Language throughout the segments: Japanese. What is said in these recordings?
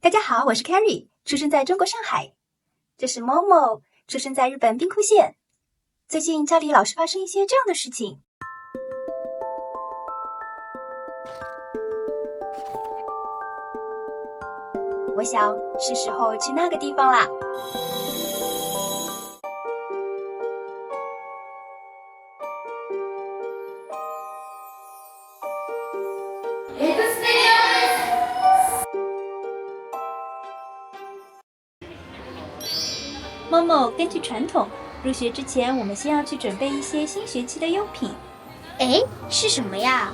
大家好，我是 Carrie， 出生在中国上海。这是 Momo， 出生在日本兵库县。最近家里老是发生一些这样的事情。我想是时候去那个地方啦。Momo， 根据传统，入学之前我们先要去准备一些新学期的用品。哎，是什么呀？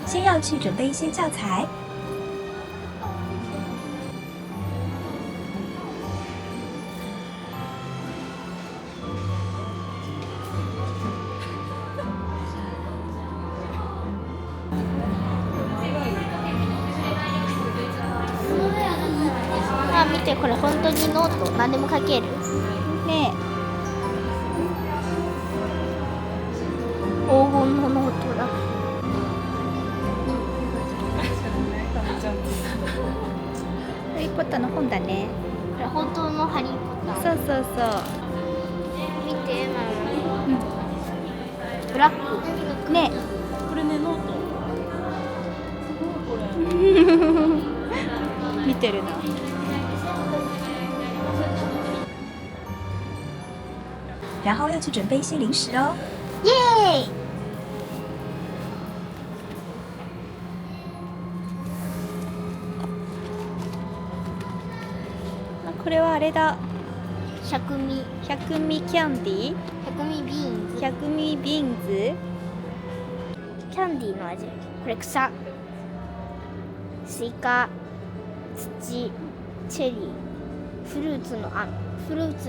先要去准备一些教材。あ、見てこれ本当にノート何でも書ける。ね黄金のノートだ。ハリーポッターの本だね。これ本当のハリーポッター。そうそうそう。見てママ。ブラック。ねこれねノート。すごいこれ。見てるな。然后要去准备一些零食哦。イエーイ。これはあれだ。百味キャンディー。百味ビーンズ。百味ビーンズ。キャンディーの味。これ草。スイカ、土、チェリー、フルーツ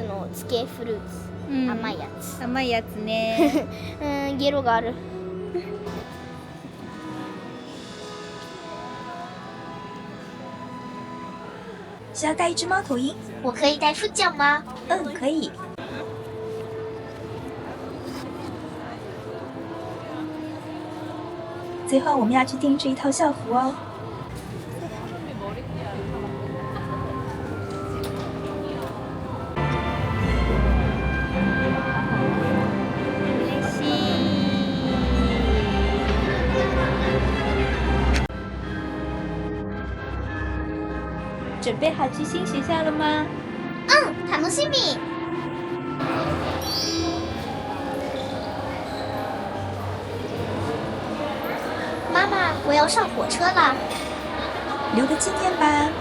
のつけフルーツ、甘いやつ。甘いやつね。ゲロがある。需要带一只猫头鹰。我可以带副将吗？可以。最后我们要去定制一套校服哦。准备好去新学校了吗？楽しみ。妈妈，我要上火车了。留个纪念吧。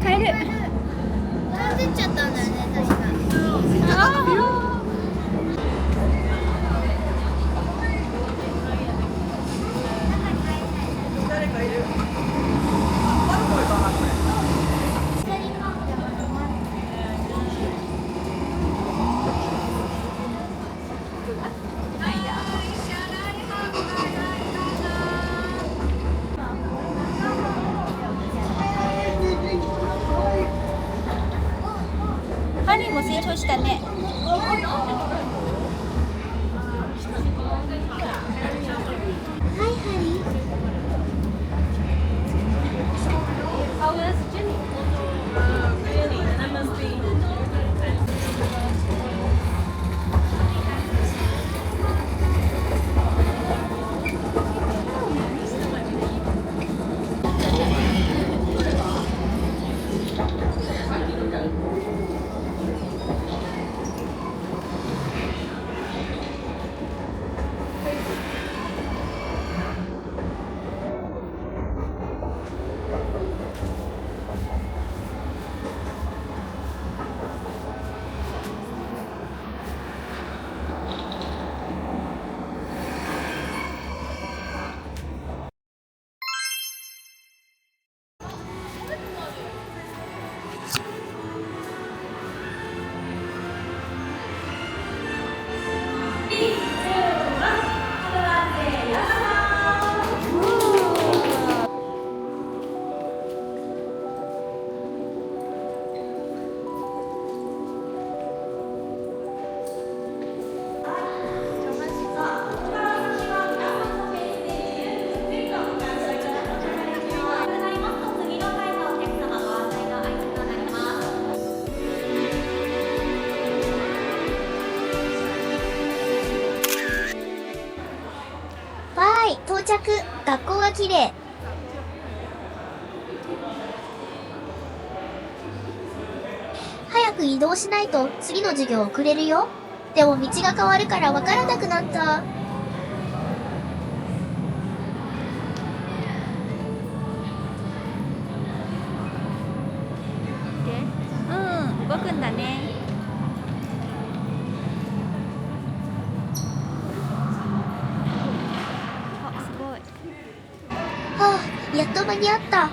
帰る。出ちゃったんだよね、確か。ハリーも成長したね。着。学校が綺麗。早く移動しないと次の授業遅れるよ。でも道が変わるからわからなくなった。動くんだね。あ、すごい。はあ、やっと間に合った。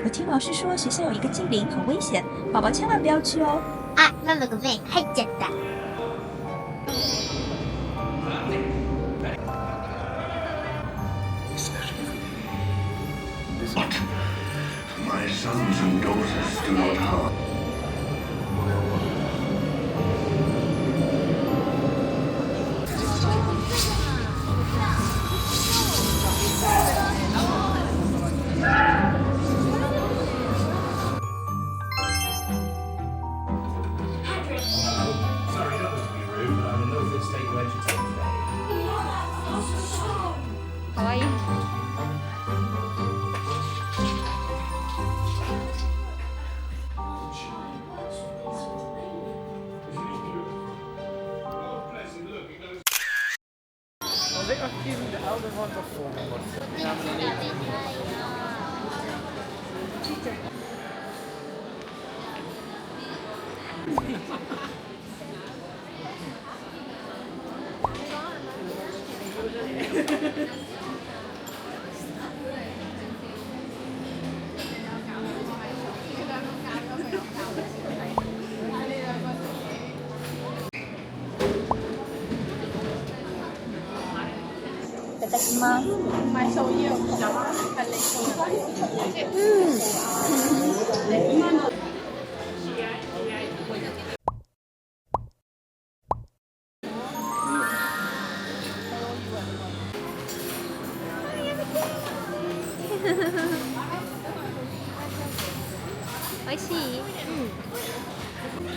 我听老师说学校有一个精灵很危险，宝宝千万不要去哦。あ、ママごめん、入っちゃった。My sons and daughters do not harm. Sorry, not to be rude, but I'm in no fit state to entertain today. かわいい。いただきます。美味しい？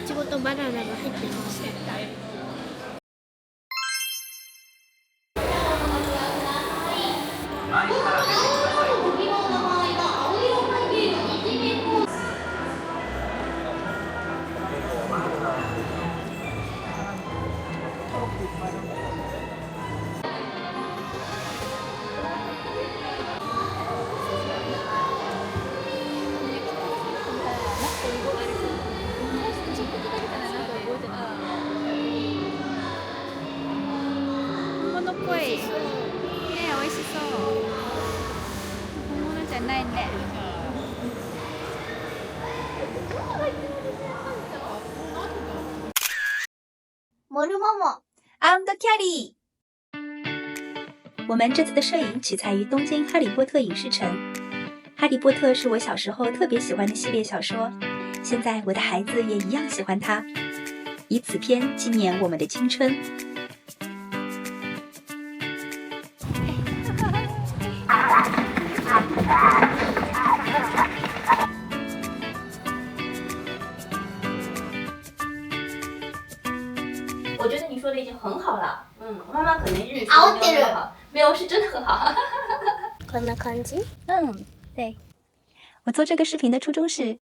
いちごとバナナが入ってます。本物っぽい。ね、美味しそう。本物じゃないね。モルモモ。And Kelly。我们这次的摄影取材于东京哈利波特影视城。哈利波特是我小时候特别喜欢的系列小说，现在我的孩子也一样喜欢它，以此片纪念我们的青春。我觉得你说的已经很好了，妈妈可能日语煽ってる。没有，是真的很好。こんな感じ？对。我做这个视频的初衷是，